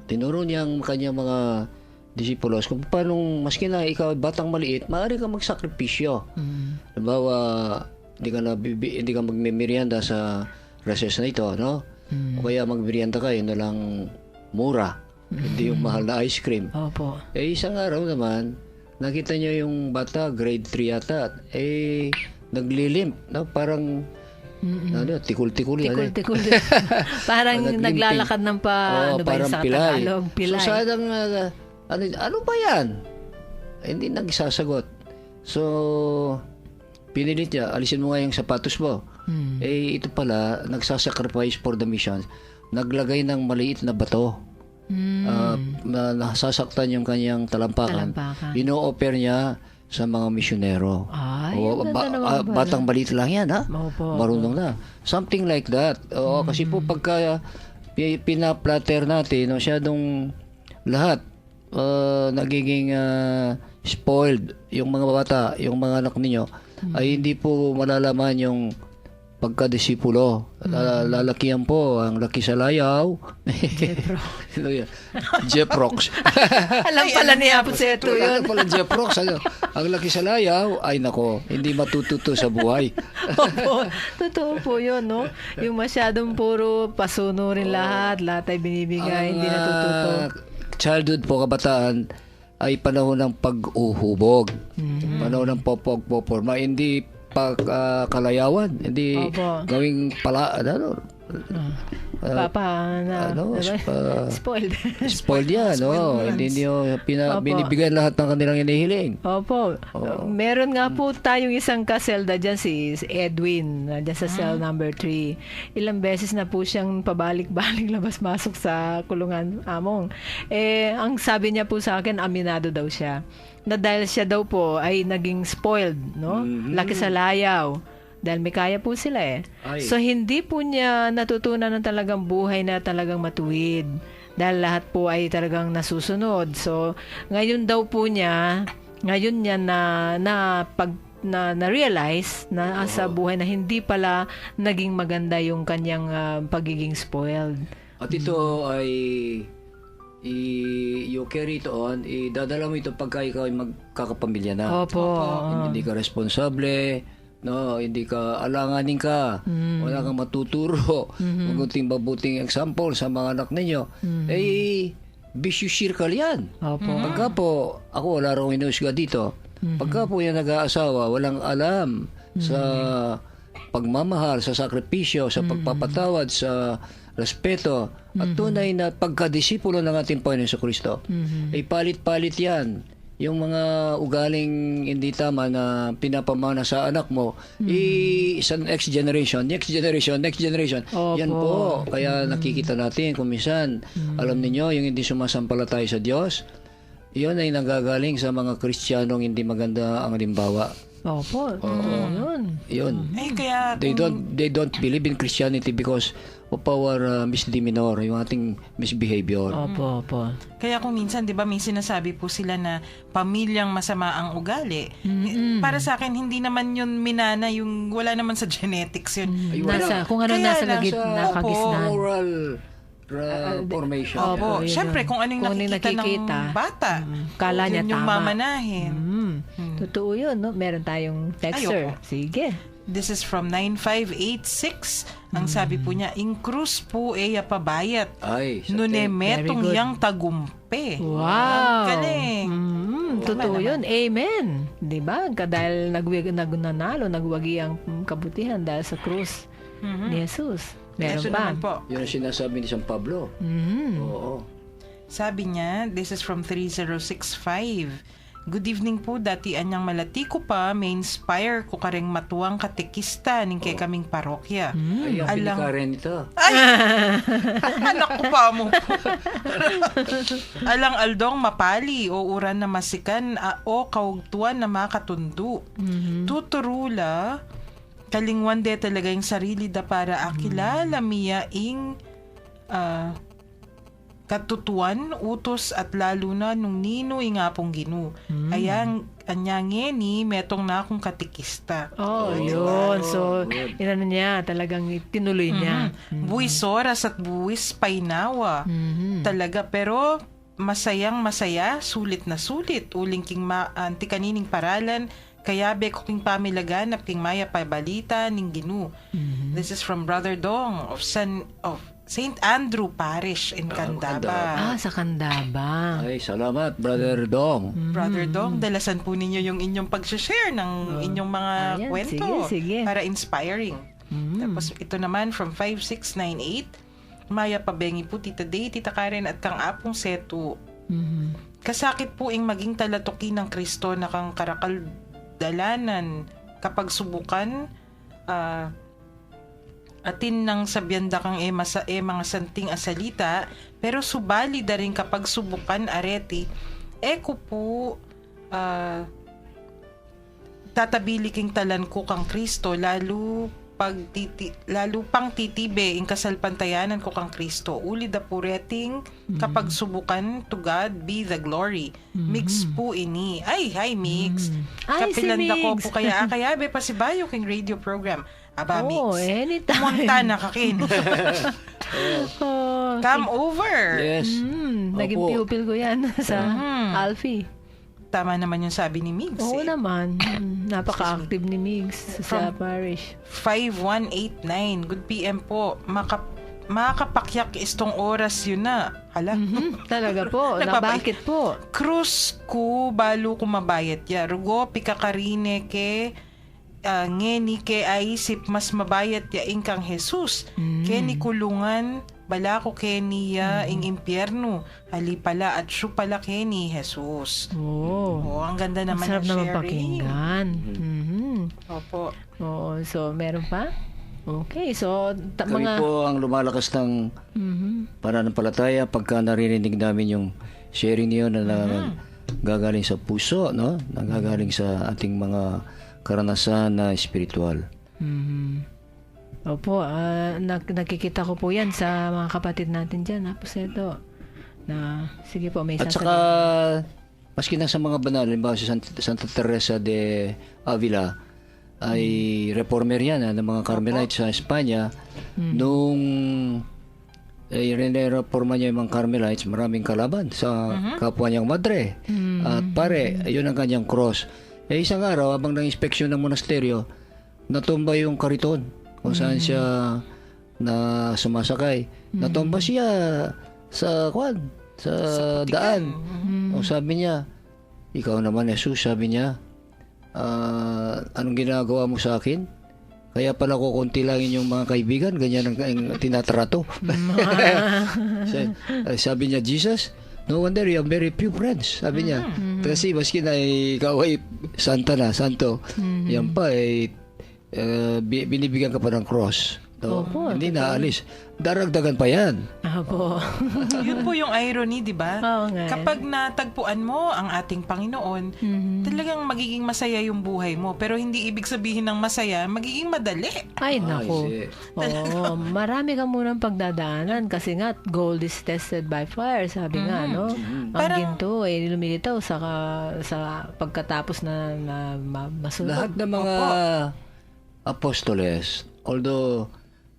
D: tinuro niya ang kanyang mga disipulos kung paano, maski na ikaw batang maliit, maaari ka magsakripisyo. Halimbawa, hindi ka magmemerienda sa recess na ito, no? O kaya magmerienda ka, yun na lang mura. Hindi yung mahal na ice cream.
B: Opo.
D: Isang araw naman, nakita niyo yung bata, grade 3 yata, naglilimp, no? Parang tikul-tikul yan.
B: Tikul-tikul. Parang naglalakad ng
D: parang
B: sa
D: pilay.
B: Tagalog? Pilay.
D: So, sadang, ano ba yan? Hindi nagsasagot. So, pinilit niya, alisin mo nga yung sapatos mo. Ito pala, nagsasacrifice for the mission. Naglagay ng maliit na bato. Na nasasaktan yung kanyang talampakan. Ino-offer niya sa mga misyonero. Batang maliit lang yan, ha? Marunong na. Something like that. Kasi po pagka pinaplatter natin, masyadong lahat, nagiging spoiled yung mga bata, yung mga anak ninyo, ay hindi po malalaman yung pagkadisipulo. Lalakihan po ang laki sa layaw. Ano yan? Jeprox.
B: Alam pala ni Apo Seto yun.
D: Alam pala Jeprox. Ang laki sa layaw, ay nako, hindi matututo sa buhay.
B: Opo, totoo po yun, no? Yung masyadong puro pasunurin lahat ay binibigay, hindi natututo.
D: Childhood po, kabataan, ay panahon ng pag-uhubog. Panahon ng popog-poporma. Hindi kalayawan. Hindi
B: Opo.
D: gawing pala,
B: Spoiled.
D: spoiled yan, no? Hindi niyo
B: Opo.
D: binibigyan lahat ng kanilang hinihiling.
B: Opo. Meron nga po tayong isang kaselda dyan, si Edwin, dyan sa cell number 3. Ilang beses na po siyang pabalik-balik, labas-masok sa kulungan among. Ang sabi niya po sa akin, aminado daw siya. Na dahil siya daw po ay naging spoiled, no? Laki sa layaw. Dahil may kaya po sila eh.
D: Ay.
B: So, hindi po niya natutunan ng talagang buhay na talagang matuwid. Dahil lahat po ay talagang nasusunod. So, ngayon daw po niya, na-realize na sa buhay na hindi pala naging maganda yung kanyang pagiging spoiled.
D: At ito ay you carry it on, idadala mo ito pagka ikaw ay magkakapamilya na.
B: Opo.
D: Hindi ka responsable, no, hindi ka alanganin ka, wala kang matuturo, magunting mabuting example sa mga anak ninyo, vicious circle yan.
B: Opo.
D: Pagka po, ako wala rin inusga dito, pagka po yan nag-aasawa, walang alam sa pagmamahal, sa sakripisyo, sa pagpapatawad, sa respeto, at tunay na pagkadisipulo ng ating Panginoon sa Kristo, ay palit-palit yan. Yung mga ugaling hindi tama na pinapamana sa anak mo, sa next generation.
B: Opo.
D: Yan po. Kaya nakikita natin kung minsan, alam niyo yung hindi sumasampalataya sa Diyos, yun ay nanggagaling sa mga Kristiyanong hindi maganda ang halimbawa.
B: Opo.
D: Yun.
C: Kaya
D: They don't believe in Christianity because of our misdemeanor, yung ating misbehavior.
B: Opo.
C: Kaya kung minsan, di ba, may sinasabi po sila na pamilyang masama ang ugali. Para sa akin, hindi naman yun minana, yung wala naman sa genetics yun.
D: Ay, wala.
B: Kung ano
C: Kaya
B: nasa
C: lang
B: kagisnan.
D: Moral formation.
C: Opo.
B: yun
C: Siyempre,
B: yun.
C: kung ano yung
B: Kung ano yung
C: nakikita
B: nakikita,
C: ng bata,
B: kala niya
C: yun yung
B: tama.
C: mamanahin.
B: Totoo yun, no? Meron tayong texter.
C: Ayoko.
B: Sige.
C: This is from 9586. Ang sabi po niya, in cruz po pabayat.
D: Ay, sa
C: Nunemetong
B: Very good.
C: yang tagumpe.
B: Wow.
C: Galing.
B: Totoo yun. Amen. Diba? Dahil nagwagi ang kabutihan dahil sa krus ni Jesus. Meron
C: Ito
B: pa.
C: naman po.
D: yun ang sinasabi ni San Pablo. Oo.
C: Sabi niya, this is from 3065. Good evening po, dati anyang malati ko pa, may inspire ko kareng matuwang katekista ning kay kaming parokya.
D: Ay, ang
C: Alang-
D: pinikarin ito.
C: Anak ko pa mo. Alang aldong mapali o uran na masikan o kaugtuan na makatundo. Tuturula, kalingwan de talaga yung sarili da para akilala miya ing katutuan, utos at lalo na nung nino ingapong ginu. Ayang anyange ni metong na akong katikista.
B: Oh, yun. So, inano niya, talagang tinuloy niya.
C: Buwis oras at buwis painawa. Talaga, pero masayang masaya, sulit na sulit. Uling king anti kanining paralan, kaya be ko king pamilagan king maya pabalita ning ginu. This is from Brother Dong of St. Andrew Parish in Candaba.
B: Sa Candaba.
D: Ay, salamat, Brother Dong.
C: Brother Dong, dalasan po ninyo yung inyong pag-share ng inyong mga
B: Ayan,
C: kwento
B: sige.
C: para inspiring. Tapos ito naman from 5698, Maya Pabengi po, Tita Day, Tita Karen at Kang Apong Setu. Kasakit po ing maging talatuki ng Kristo na kang karakal dalanan kapag subukan atin ng sabyanda kang mga santing asalita, pero subali da rin kapag subukan areti, ko po tatabili king talan ko kang Kristo, lalo lalo pang titibe ing kasalpantayanan ko kang Kristo. Uli da pureting kapag subukan to God be the glory. Mix po ini. Ay, hi Mix.
B: Ay, si
C: Kapilanda ko
B: Mix.
C: po kaya be pasibayo king radio program. Aba,
B: Oh,
C: Mix.
B: anytime.
C: Pumunta na kakin.
B: Oh,
C: Come over.
D: Yes.
B: naging
D: Opo.
B: pupil ko yan sa Alfie.
C: Tama naman yung sabi ni Migs.
B: Oo
C: eh.
B: naman. Napaka-active ni Migs sa parish.
C: 5189. Good PM po. Makakapakyak istong oras yun na. Hala.
B: Talaga po. Bakit po?
C: Cruz ko balo ko mabayat ya. Rugo pikakarine ke ngeni ke aisip mas mabayat ya ingkang Jesus. Keni kulungan bala ko keniya ing impyerno. Hali pala at siya pala keni Jesus.
B: Oh.
C: Ang ganda naman
B: Masarap
C: ng
B: naman
C: sharing.
B: pakinggan. Mhm.
C: Opo.
B: Oo, so meron pa? Okay, so
D: Kami
B: mga...
D: po ang lumalakas ng pananampalataya pagka naririnig namin yung sharing niyo na gagaling sa puso, no? Nagagaling sa ating mga karanasan na espiritual.
B: Opo, nakikita ko po yan sa mga kapatid natin dyan, ha, Puseto. Na, sige po, may
D: At saka, maski na sa mga banal, halimbawa si Santa Teresa de Avila, ay reformer yan ng mga Carmelites sa Espanya. Nung reforma niya yung mga Carmelites, maraming kalaban sa kapwa niyang madre. At pare, yun ang kanyang cross. Isang araw, habang nang-inspeksyon ng monasteryo, natumba yung kariton kung saan siya na sumasakay. Natumba siya sa daan. O sabi niya, ikaw naman Jesus, sabi niya, anong ginagawa mo sa akin? Kaya pala ko konti lang yung mga kaibigan, ganyan ang tinatrato. Sabi niya, Jesus, no wonder you have very few friends. Sabi niya, kasi maski na ikaw ay santo, yan pa ay binibigyan ka pa ng cross. No? Hindi naalis. Daragdagan pa yan.
B: Opo.
C: Yun po yung irony, di ba?
B: Oo nga.
C: Kapag natagpuan mo ang ating Panginoon, talagang magiging masaya yung buhay mo. Pero hindi ibig sabihin ng masaya, magiging madali.
B: Ay, nako.
D: see.
B: Oo, marami ka munang pagdadaanan kasi nga, gold is tested by fire, sabi nga, no? Ang
C: Parang-
B: ginto, lumilitaw sa pagkatapos na masunog.
D: Lahat ng mga apostoles, although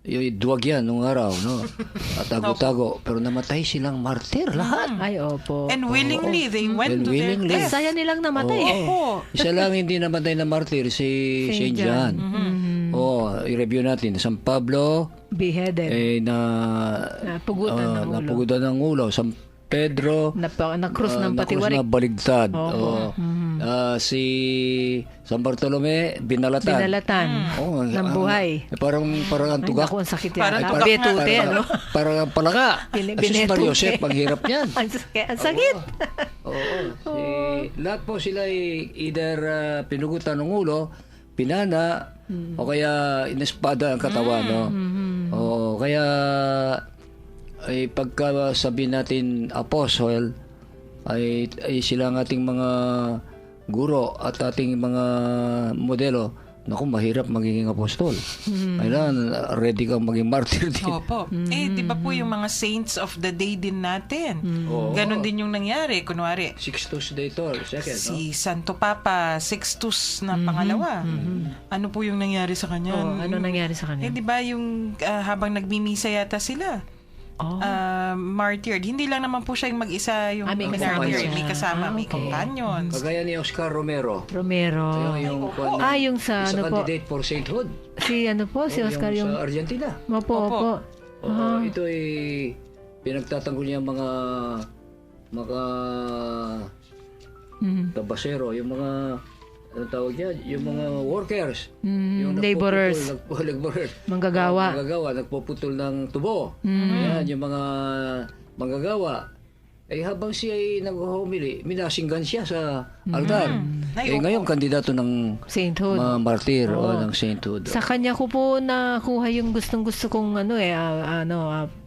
D: yung duwag yan nung araw, no? At tago-tago, pero namatay silang martir lahat.
B: Ay, opo.
C: And willingly, they went
D: And
C: to
D: willingly.
C: their
B: Ang
C: death.
B: saya nilang namatay.
C: Opo.
D: Isa lang hindi namatay na martir, si Saint John. I-review natin. San Pablo,
B: Beheaded. Napugutan ng ulo.
D: napugutan ng ulo. San Pedro,
B: Na-cross ng
D: na-cross
B: patiwarik.
D: na baligtad. Si San Bartolome, binalatan.
B: Binalatan
D: Oo,
B: ng buhay.
D: Parang ang
B: Ay,
D: tugak.
B: naku, ang sakit yan.
C: Parang
B: Ay,
C: tugak
B: betute,
C: nga.
B: ano?
D: Parang ang palaka. Kasi si Mario Joseph, ang hirap niyan.
B: Ang sakit.
D: Oo. Lahat po sila ay either pinugutan ng ulo, pinana, o kaya inespada ang katawan. No? Oo, kaya ay pagka sabi natin apostle, ay sila ang ating mga guro at ating mga modelo. Naku, mahirap magiging apostol. Kailangan ready kang maging martyr din.
C: Opo. Di ba po yung mga saints of the day din natin?
D: Oo.
C: Ganon din yung nangyari. Kunwari,
D: Sixtus Dator, second, no?
C: si Santo Papa Sixtus na pangalawa. Ano po yung nangyari sa kanya?
B: Ano nangyari sa kanya?
C: Di ba yung habang nagmimisa yata sila? Martyred. Hindi lang naman po siya yung mag-isa yung
B: May
C: martyr.
B: kasama siya.
C: May kasama, may
B: Okay.
C: companions.
D: Kagaya ni Oscar Romero.
B: Romero.
D: Yung
B: Yung sa
D: isa
B: ano po?
D: candidate for sainthood.
B: Si ano po? Si Oscar yung...
D: sa Argentina.
B: Opo.
D: Ito ay pinagtatanggol niya mga tabasero, yung mga ano tawag yan? Yung mga workers. Yung
B: laborers.
D: Laborers.
B: Manggagawa.
D: Nagpuputol ng tubo. Yan, yung mga manggagawa. Habang siya ay nag-humili, minasinggan siya sa altar. Ngayon, kandidato ng
B: Sainthood.
D: mga martir o ng sainthood.
B: Sa kanya ko po nakuha yung gustong-gusto kong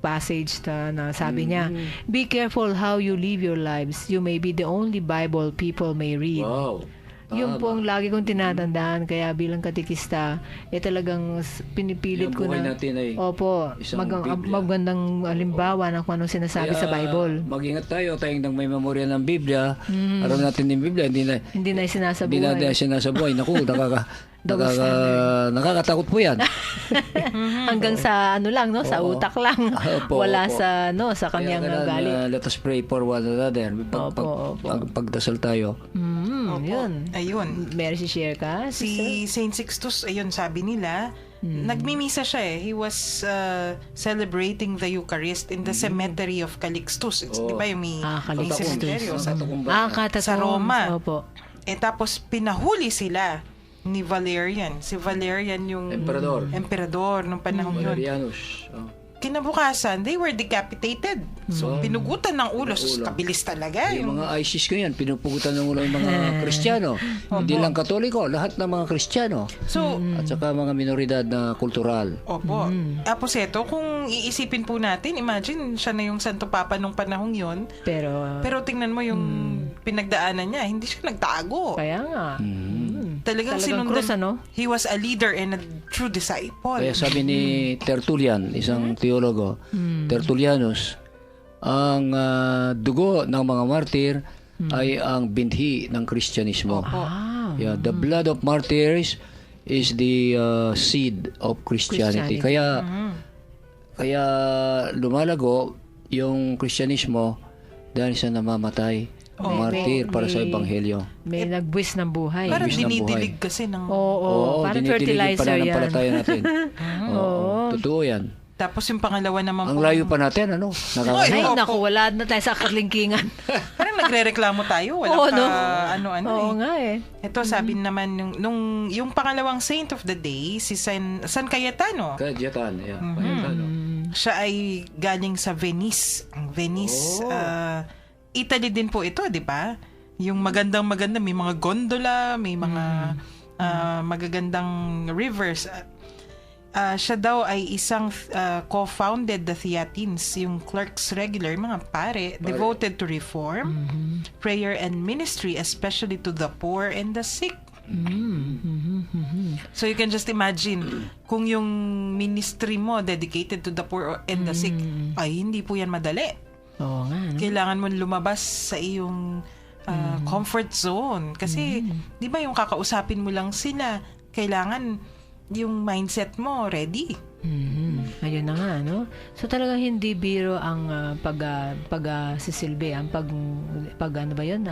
B: passage na sabi niya, "Be careful how you live your lives. You may be the only Bible people may read."
D: Wow.
B: Yun po ang lagi kong tinatandaan. Kaya bilang katikista, talagang pinipilit
D: Yung
B: ko
D: buhay
B: na.
D: natin ay
B: Opo,
D: isang Biblia.
B: magandang halimbawa ng kung anong sinasabi sa Bible.
D: Mag-ingat tayo, tayong nang may memorya ng Biblia. Alam natin yung Biblia, hindi na
B: Hindi
D: hindi natin
B: sinasabuhay.
D: sinasabuhay. Naku, nakakatakot po yan.
B: Hanggang sa ano lang, no? Sa
D: Oo.
B: utak lang.
D: Opo,
B: Wala
D: opo.
B: sa, no? Sa kanyang
D: Kaya
B: galit.
D: let us pray for one another.
B: Opo.
D: Pagdasal tayo.
B: Yun.
C: Ayun.
B: Mary, share ka?
C: Si Saint Sixtus, ayun, sabi nila, nagmimisa siya eh. He was celebrating the Eucharist in the cemetery of Calixtus. Di ba yung may
B: Calixtus.
C: cemetery?
B: Catacombs.
C: Sa Roma.
B: Opo.
C: Tapos pinahuli sila ni Valerian. Si Valerian yung emperador nung panahon yun.
D: Valerianus.
C: Kinabukasan, they were decapitated. So, pinugutan ng ulo. Kabilis talaga.
D: Yung mga ISIS ko yan, pinupugutan ng ulo ng mga Kristiyano. Hindi lang Katoliko, lahat ng mga Kristiyano.
C: So,
D: At saka mga minoridad na kultural.
C: opo. Tapos eto, kung iisipin po natin, imagine, siya na yung Santo Papa nung panahong yon. Pero tingnan mo yung pinagdaanan niya, hindi siya nagtago.
B: Kaya nga.
C: Talagang sinundan.
B: krus, ano?
C: He was a leader and a true disciple.
D: Kaya sabi ni Tertullian, isang teologo, Tertullianus, ang dugo ng mga martir ay ang binhi ng Kristyanismo. Yeah, the blood of martyrs is the seed of Christianity. Kaya lumalago yung Kristyanismo dahil sa namamatay martir para sa Ebanghelyo.
B: May nagbuwis ng buhay.
C: Parang
D: Ibig ng
C: dinidilig kasi ng...
B: Oo, parang
D: dinidilig
B: fertilizer yan.
D: pananampalataya natin. Oo, totoo yan.
C: Tapos yung pangalawa naman
D: Ang
C: po,
D: layo pa natin, ano?
B: Ay,
C: Opo.
B: naku, wala na tayo sa kaklingkingan.
C: parang nagre-reklamo tayo. Wala
B: Oo,
C: pa
B: no?
C: ano-ano
B: Oo
C: eh.
B: nga eh.
C: Ito sabi naman, yung pangalawang saint of the day, si San Cayetano.
D: Kajatan, yeah. Kajatano.
C: Siya ay galing sa Venice. Ang Venice, Italy din po ito, di ba? Yung magandang-maganda, may mga gondola, may mga magagandang rivers. Siya daw ay isang co-founded the Theatines, yung clerks regular, mga pare, devoted to reform, prayer and ministry, especially to the poor and the sick. So you can just imagine kung yung ministry mo dedicated to the poor and the sick, ay hindi po yan madali.
B: Oo nga. No?
C: Kailangan mo lumabas sa iyong comfort zone. Kasi, di ba yung kakausapin mo lang sila, kailangan yung mindset mo ready.
B: Ayun na nga, no? So talagang hindi biro ang sisilbi, ang ano ba yun,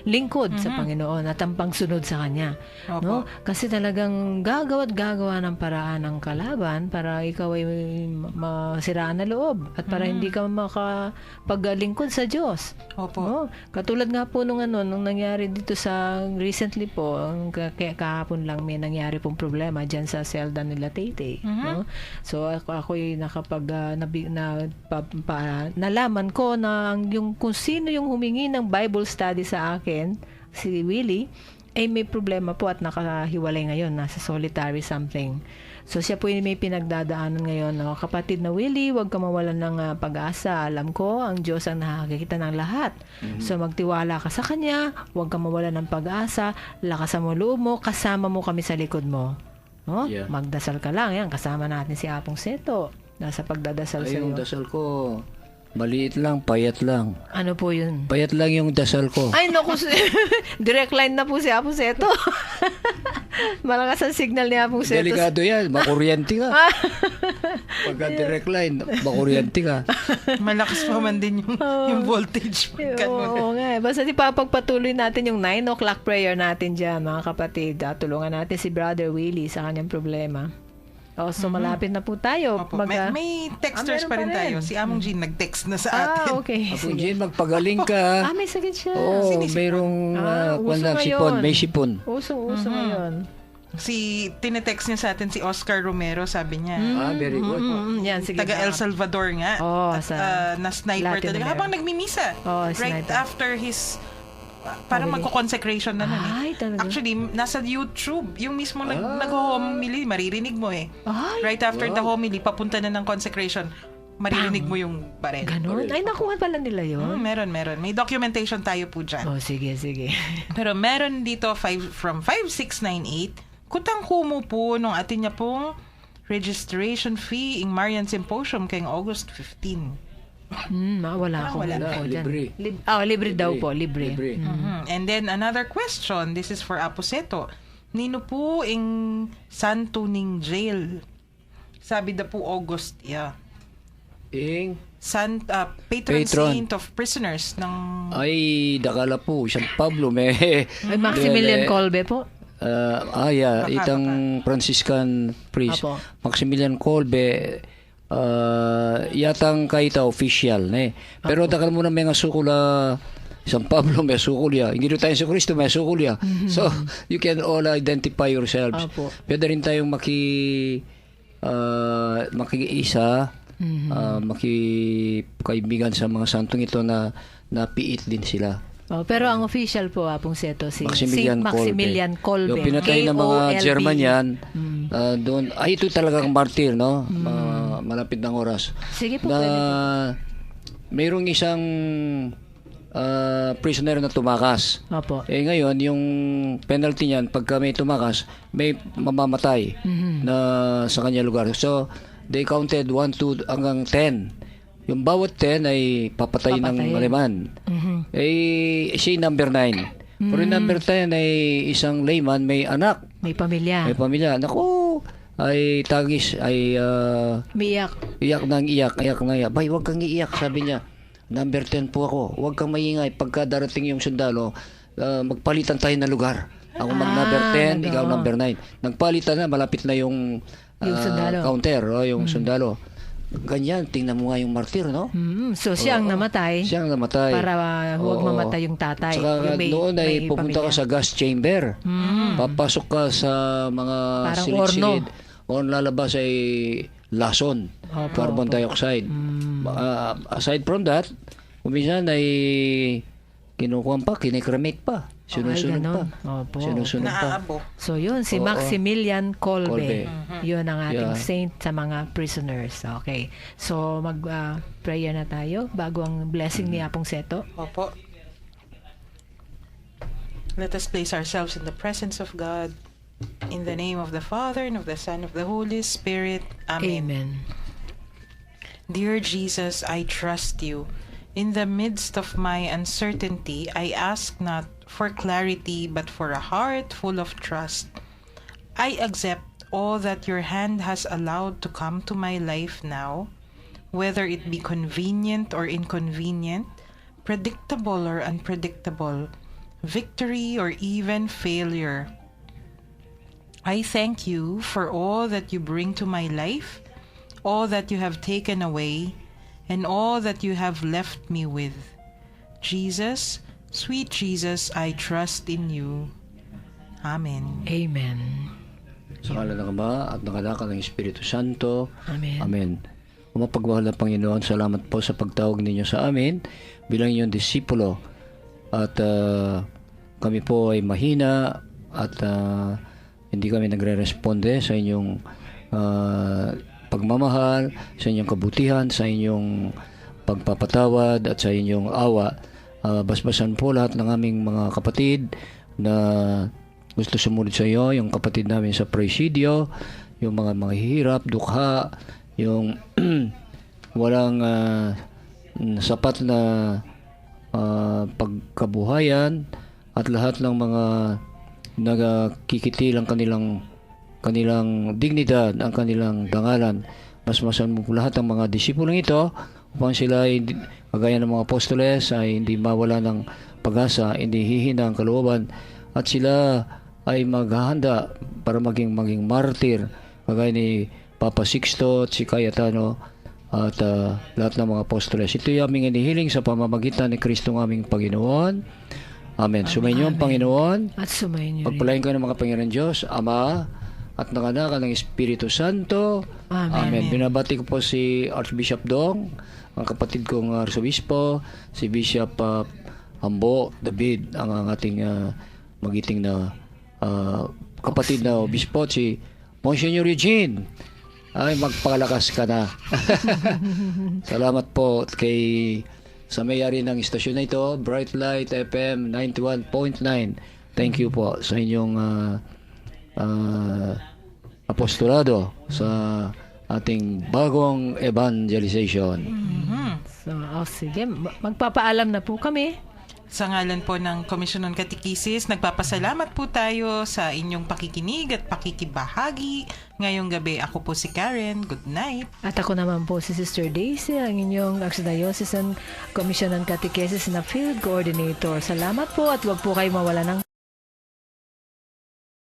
B: lingkod sa Panginoon at ang pangsunod sa Kanya.
C: Opo.
B: No? Kasi talagang gagawa ng paraan ng kalaban para ikaw ay masiraan na loob at para hindi ka makapaglingkod sa Diyos.
C: Opo.
B: No? Katulad nga po nung nangyari dito sa recently po, kahapon lang may nangyari pong problema dyan sa selda nila Taytay. No? So ako'y nalaman ko na kung sino yung humingi ng Bible study sa akin, si Willie, ay may problema po at nakahiwalay ngayon, nasa solitary something. So siya po may pinagdadaanan ngayon. No? Kapatid na Willie, huwag ka mawalan ng pag-asa. Alam ko, ang Diyos ang nakakita ng lahat. So magtiwala ka sa Kanya, huwag ka mawalan ng pag-asa, lakasan mo loob mo, kasama mo kami sa likod mo. No?
D: Yeah.
B: Magdasal ka lang. Yan, kasama natin si Apong Seto. Nasa pagdadasal sa
D: Ay, yung
B: iyo.
D: dasal ko, maliit lang, payat lang.
B: Ano po yun?
D: Payat lang yung dasal ko.
B: Ay, naku, direct line na po si Apong Seto. Malakas ang signal ni Apong Seto.
D: Delikado yan, makuryente ka. Pagka direct line, makuryente ka.
C: Malakas pa man din yung voltage.
B: Oo nga. Basta ipapagpatuloy natin yung 9 o'clock prayer natin dyan, mga kapatid. Tulungan natin si Brother Willie sa kanyang problema. So malapit na po tayo.
C: Opo. May texters
B: meron
C: pa rin
B: pa rin.
C: tayo. Si Among Jean nag-text na sa atin.
B: Okay.
D: Apo Jane, magpagaling ka.
B: May sakit siya.
D: Oo, mayroong
B: uso
D: sipon,
B: ngayon.
D: may sipon.
B: Uso ngayon.
C: Tinetext niya sa atin si Oscar Romero, sabi niya.
D: Very good.
B: Yan, sige.
C: Taga El Salvador nga.
B: Oo,
C: At,
B: sa
C: na sniper
B: Latin
C: talaga.
B: America.
C: Habang nagmimisa.
B: Oo,
C: right
B: sniper.
C: after his parang magko-consecration na nun eh.
B: Ay, talaga?
C: Actually, nasa YouTube, yung mismo nag-homily, maririnig mo eh.
B: Ay,
C: Right after the homily, papunta na ng consecration. maririnig mo yung barel.
B: Ganon? Ay, nakuha pala nila yun.
C: Meron. May documentation tayo po dyan.
B: Oh, sige.
C: Pero meron dito from 5698, kutang kumo po nung atin niya pong registration fee ing Marian Symposium kayong August 15.
B: Wala akong
C: Wala.
B: info dyan.
D: Libre.
B: Libre daw po, libre.
C: And then another question, this is for Aposeto. Nino po ing santo ning jail? Sabi da po August, yeah. Patron saint of prisoners ng
D: Ay, dakala po, San Pablo, may...
B: Ay, Maximilian Kolbe po.
D: Itang Franciscan priest.
B: Apo.
D: Maximilian Kolbe, yatang kaita official, ne. Pero dakal mo na may nga sukula, San Pablo may sukulya. Hindi tayo sa Kristo may sukulya. So, you can all identify yourselves.
B: Apo.
D: Pwede rin tayong makiisa, makikaibigan sa mga santong ito na napiit din sila.
B: Pero ang official po, Apong Seto, si
D: Maximilian
B: Saint Maximilian Kolbe.
D: Yung pinatay ng mga
B: Kolbe.
D: German yan, doon, ito talagang martir, no? Malapit ng oras.
B: Sige po,
D: Na
B: pwede po.
D: mayroong isang prisoner na tumakas.
B: Opo.
D: Ngayon, yung penalty niyan, pagka may tumakas, may mamamatay na sa kanya lugar. So, they counted 1, 2, hanggang 10. Yung bawat 10 ay papatay ng layman. Siya number 9. Pero yung number 10 ay isang layman, may anak.
B: May pamilya.
D: May pamilya. Naku, ay tagis, ay
B: Miyak.
D: iyak na iyak. Bay, huwag kang iiyak, sabi niya. Number 10 po ako. Huwag kang maingay. Pagka darating yung sundalo, magpalitan tayo ng lugar. Ako number 10, ikaw number 9. Nagpalitan na, malapit na yung
B: sundalo.
D: counter, yung sundalo. Ganyan, tingnan mo nga yung martir, no?
B: So, siya ang namatay.
D: Siya ang namatay.
B: Para huwag
D: Oo.
B: mamatay yung tatay.
D: Saka
B: Yung
D: noon ay
B: may
D: pupunta ka
B: pamilya.
D: sa gas chamber. Papasok ka sa mga
B: Parang
D: silid-silid. O lalabas ay lason, carbon dioxide. Aside from that, kuminsan ay kinukuha pa, kinikremate pa. Sinusunod pa.
B: Opo.
D: Sinusunod pa.
C: naaabo.
B: So, yun, si
D: Oo.
B: Maximilian Kolbe.
D: Kolbe.
B: Yun ang ating
D: Yeah.
B: saint sa mga prisoners. Okay. So, mag-prayer na tayo bago ang blessing ni Apong Seto.
C: Opo. Let us place ourselves in the presence of God. In the name of the Father, and of the Son, and of the Holy Spirit. Amen.
B: Amen.
C: Dear Jesus, I trust you. In the midst of my uncertainty, I ask not for clarity, but for a heart full of trust. I accept all that your hand has allowed to come to my life now, whether it be convenient or inconvenient, predictable or unpredictable, victory or even failure. I thank you for all that you bring to my life, all that you have taken away, and all that you have left me with. Jesus, sweet Jesus, I trust in you. Amen.
B: Amen.
D: Sa ngalan ng Ama at ng Anak at ng Espiritu Santo.
B: Amen.
D: Amen. Umapagmahal na Panginoon, salamat po sa pagtawag ninyo sa amin bilang inyong disipulo. At kami po ay mahina at hindi kami nagre-responde sa inyong pagmamahal, sa inyong kabutihan, sa inyong pagpapatawad at sa inyong awa. Basbasan po lahat ng aming mga kapatid na gusto sumunod sa iyo, yung kapatid namin sa presidio, yung mga mahihirap, dukha, yung walang sapat na pagkabuhayan at lahat ng mga nagkikitil ang kanilang dignidad, ang kanilang dangalan. Basbasan mo po lahat ng mga disipulong ito upang sila ay kagaya ng mga apostoles ay hindi mawala ng pag-asa, hindi hihina ang kalooban at sila ay maghahanda para maging martir kagaya ni Papa Sixto at si Cayetano at lahat ng mga apostoles. Ito yung aming inihiling sa pamamagitan ni Kristong aming Panginoon. Amen. Sumayin niyo ang Panginoon.
B: At sumayin niyo rin.
D: Pagpalain ko ng mga Panginoon Diyos, Ama, at ng Anak, at ng Espiritu Santo.
B: Amen.
D: Binabati ko po si Archbishop Dong, ang kapatid kong Arsobispo, si Bishop Ambo David, ang ating magiting na kapatid na obispo, si Monsignor Eugene, ay magpalakas ka na. Salamat po sa may-ari ng istasyon na ito, Bright Light FM 91.9. Thank you po sa inyong apostolado sa ating bagong evangelization.
B: So, sige, magpapaalam na po kami.
C: Sa ngalan po ng Komisyon ng Katekesis, nagpapasalamat po tayo sa inyong pakikinig at pakikibahagi. Ngayong gabi, ako po si Karen. Good night.
B: At ako naman po si Sister Daisy, ang inyong Archdiocesan Commission ng Catechesis na Field Coordinator. Salamat po at huwag po kayo mawala ng